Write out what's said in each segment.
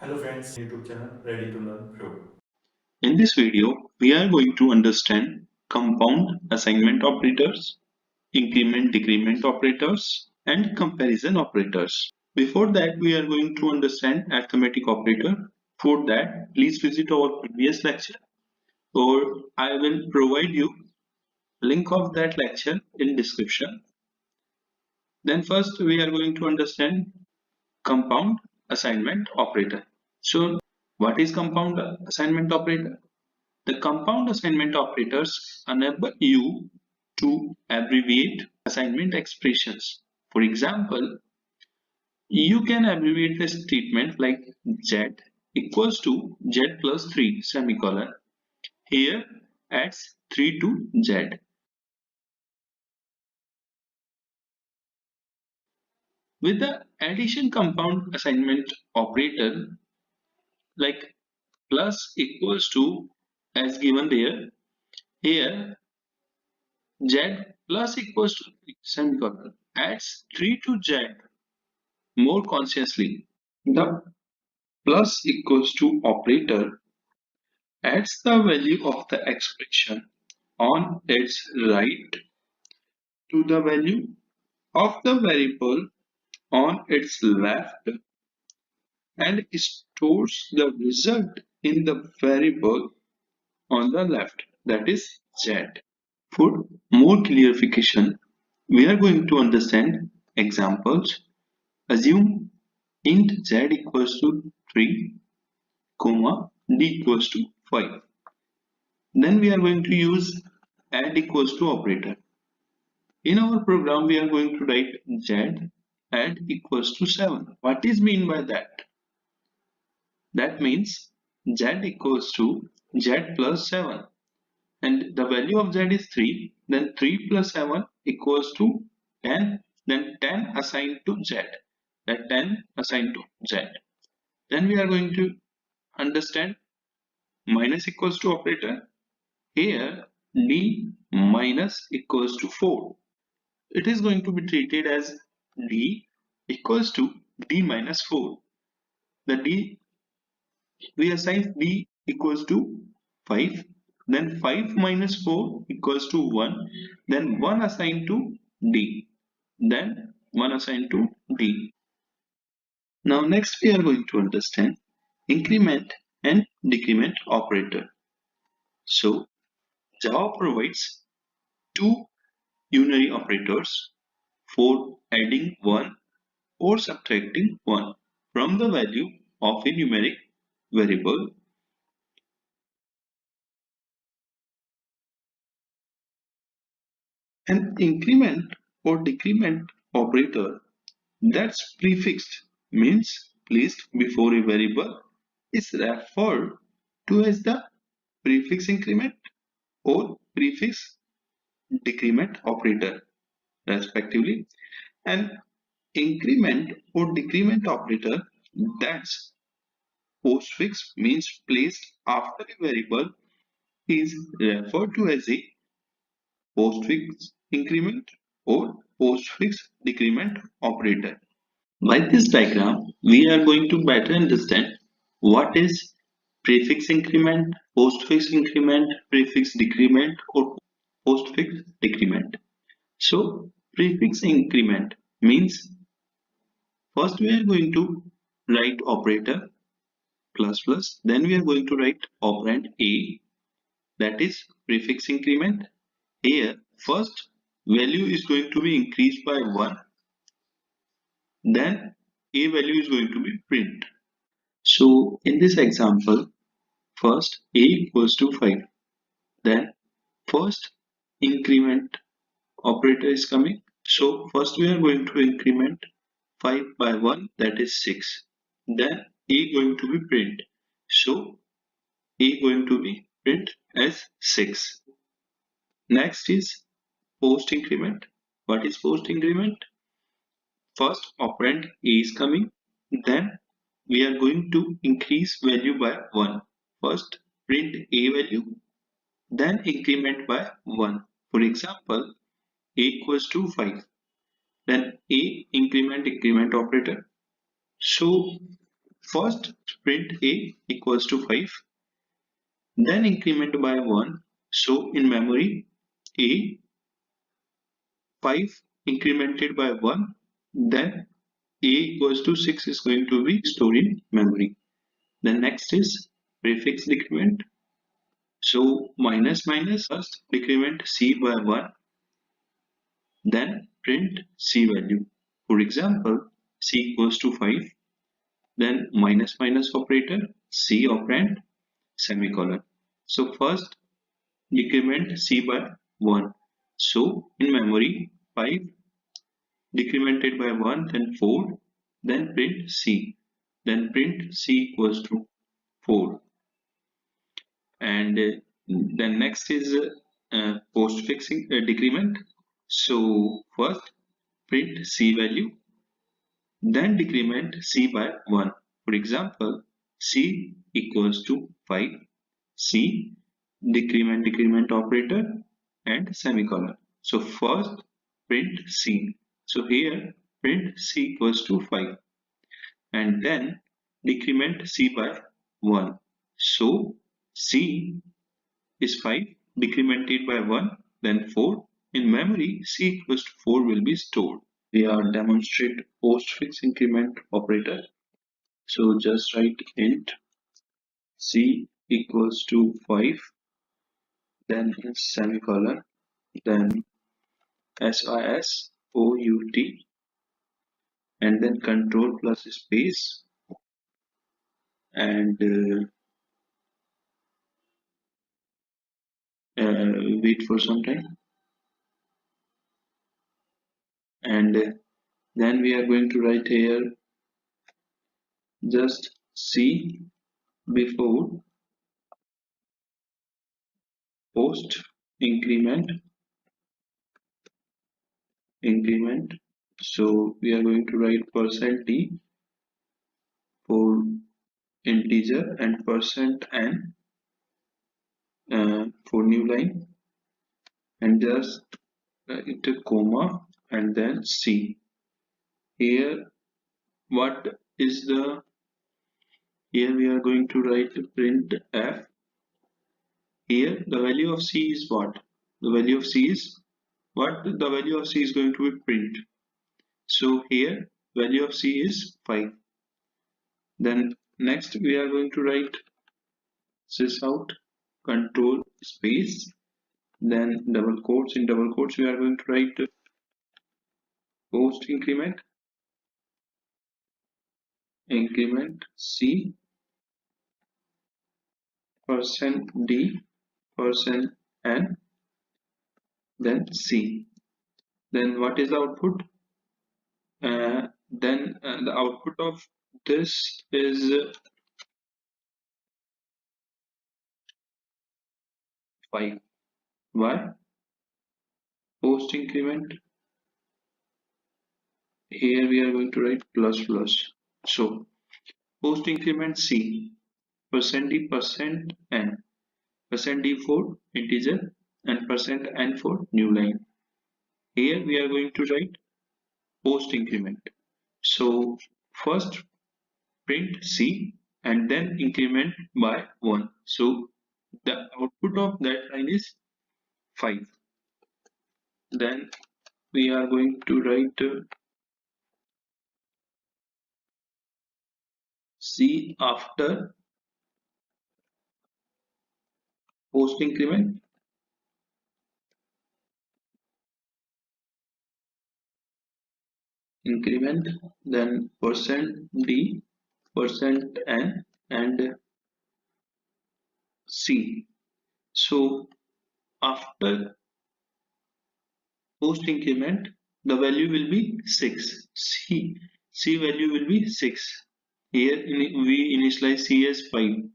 Hello friends, YouTube channel Ready to Learn Pro. In this video, we are going to understand compound assignment operators, increment decrement operators, and comparison operators. Before that, we are going to understand arithmetic operator. For that, please visit our previous lecture, or I will provide you link of that lecture in description. Then first, we are going to understand compound assignment operator. So, what is compound assignment operator? The compound assignment operators enable you to abbreviate assignment expressions. For example, you can abbreviate the statement like Z equals to Z plus 3 semicolon. Here adds 3 to Z. With the addition compound assignment operator like plus equals to as given there, here Z plus equals to semicolon adds 3 to Z more consciously. The plus equals to operator adds the value of the expression on its right to the value of the variable on its left and stores the result in the variable on the left, that is Z. For more clarification, we are going to understand examples. Assume int z equals to 3, comma d equals to 5. Then we are going to use add equals to operator. In our program, we are going to write z add equals to 7. What is mean by that? That means z equals to z plus 7. And the value of z is 3. Then 3 plus 7 equals to 10. Then 10 assigned to z. That 10 assigned to z. Then we are going to understand minus equals to operator. Here d minus equals to 4. It is going to be treated as d equals to d minus 4. The d, we assign d equals to 5. Then 5 minus 4 equals to 1. Then 1 assigned to d. Then 1 assigned to d. Now next we are going to understand increment and decrement operator. So Java provides two unary operators for adding 1 or subtracting 1 from the value of a numeric variable. An increment or decrement operator that's prefixed means placed before a variable is referred to as the prefix increment or prefix decrement operator respectively. An increment or decrement operator that's postfix means placed after a variable is referred to as a postfix increment or postfix decrement operator. By this diagram, we are going to better understand what is prefix increment, postfix increment, prefix decrement, or postfix decrement. So, prefix increment means first we are going to write operator plus plus, then we are going to write operand a, that is prefix increment. Here, first value is going to be increased by 1, then a value is going to be print. So, in this example, first a equals to 5, then first increment operator is coming. So first we are going to increment 5 by 1, that is 6. Then a going to be print. So a going to be print as 6. Next is post increment. What is post increment? First operand a is coming. Then we are going to increase value by 1. First print a value, then increment by 1. For example, a equals to 5. Then a increment decrement operator. So first print A equals to 5, then increment by 1. So in memory, A 5 incremented by 1, then A equals to 6 is going to be stored in memory. Then next is prefix decrement. So minus minus, first decrement C by 1, then print C value. For example, C equals to 5, then minus minus operator, C operand, semicolon. So first decrement C by 1. So in memory 5 decremented by 1, then 4, then print C. Then print C equals to 4. And then next is postfix decrement. So first print C value, then decrement C by 1. For example, C equals to 5, C decrement operator and semicolon. So first print C. So here print C equals to 5 and then decrement C by 1. So C is 5 decremented by 1, then 4. In memory, C equals to 4 will be stored. We are demonstrate postfix increment operator. So just write int C equals to 5, then semicolon, then SISOUT, and then control plus space, and wait for some time, and then we are going to write here just C before post increment. So we are going to write %t for integer and %n for new line, and just it a comma and then C. Here what is the, here we are going to write print f. Here the value of C is what? The value of C is what? The value of C is going to be print. So here value of C is 5. Then next we are going to write sysout control space, then double quotes. In double quotes we are going to write post increment C %d %n, then C. Then what is the output? Then the output of this is 5. Why? Post increment. Here we are going to write plus plus. So post increment C %d %n, %d for integer and %n for new line. Here we are going to write post increment. So first print C and then increment by 1. So the output of that line is 5. Then we are going to write C after post increment, then %d %n and C. So after post increment the value will be 6. C value will be 6. Here we initialize C as 5.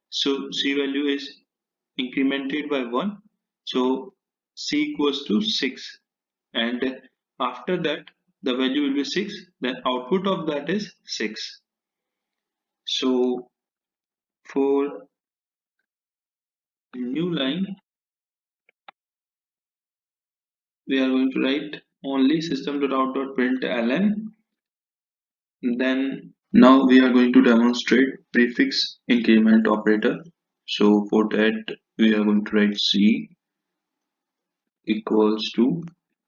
So C value is incremented by 1. So C equals to 6. And after that the value will be 6. Then output of that is 6. So for new line we are going to write only system.out.println, then Now we are going to demonstrate prefix increment operator. So for that we are going to write C equals to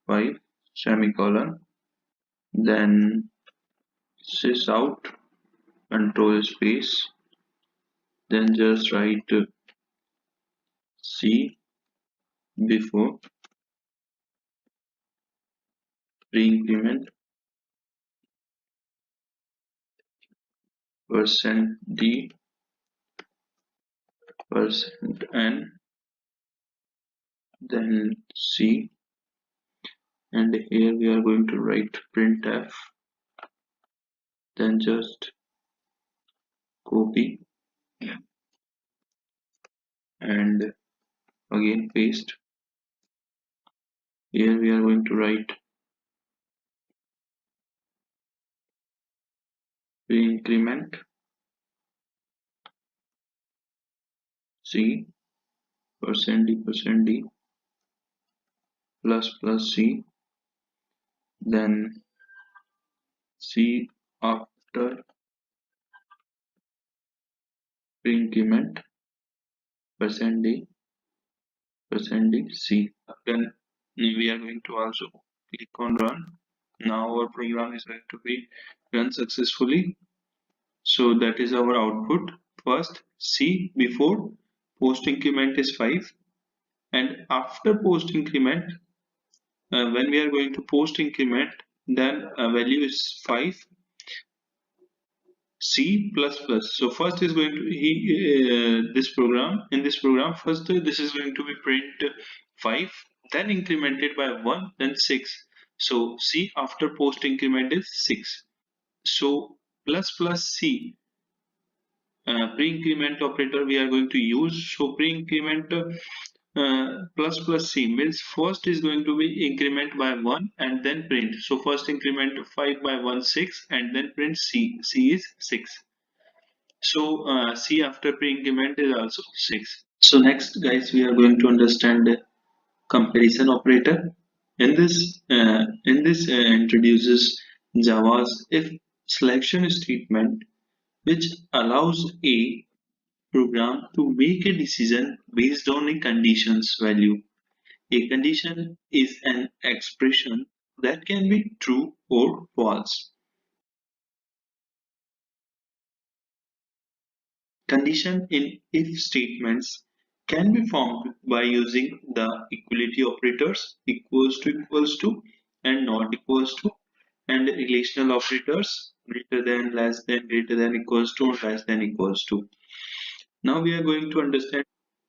5 semicolon, then sys out control space, then just write C before pre-increment %d %n, then C, and here we are going to write printf, then just copy and again paste. Here we are going to write pre-increment C %d plus C, then C after pre-increment %d %d C. Then we are going to also click on run. Now our program is going to be run successfully. So that is our output. First C before post increment is 5, and after post increment, when we are going to post increment, then value is 5 C plus plus. So first is going to this program, in this program first this is going to be print 5, then incremented by 1, then 6. So C after post increment is 6. So plus plus C pre-increment operator we are going to use. So pre-increment plus plus C means first is going to be increment by 1 and then print. So first increment 5 by 1 6 and then print C. C is 6. So C after pre-increment is also 6. So next guys we are going to understand the comparison operator. In this introduces Java's if selection statement, which allows a program to make a decision based on a condition's value. A condition is an expression that can be true or false. Condition in if statements can be formed by using the equality operators equals to and not equals to, and relational operators greater than, less than, greater than, equals to, less than, equals to. Now we are going to understand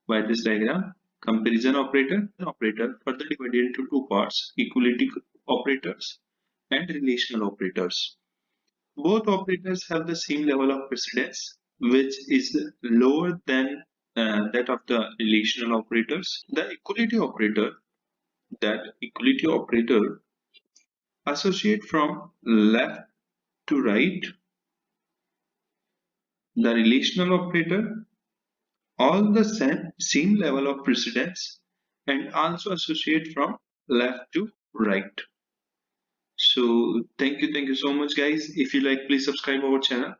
by this diagram comparison operator further divided into two parts: equality operators and relational operators. Both operators have the same level of precedence, which is lower than that of the relational operators. The equality operator associate from left to right. The relational operator all the same level of precedence and also associate from left to right. So thank you so much guys. If you like, please subscribe our channel.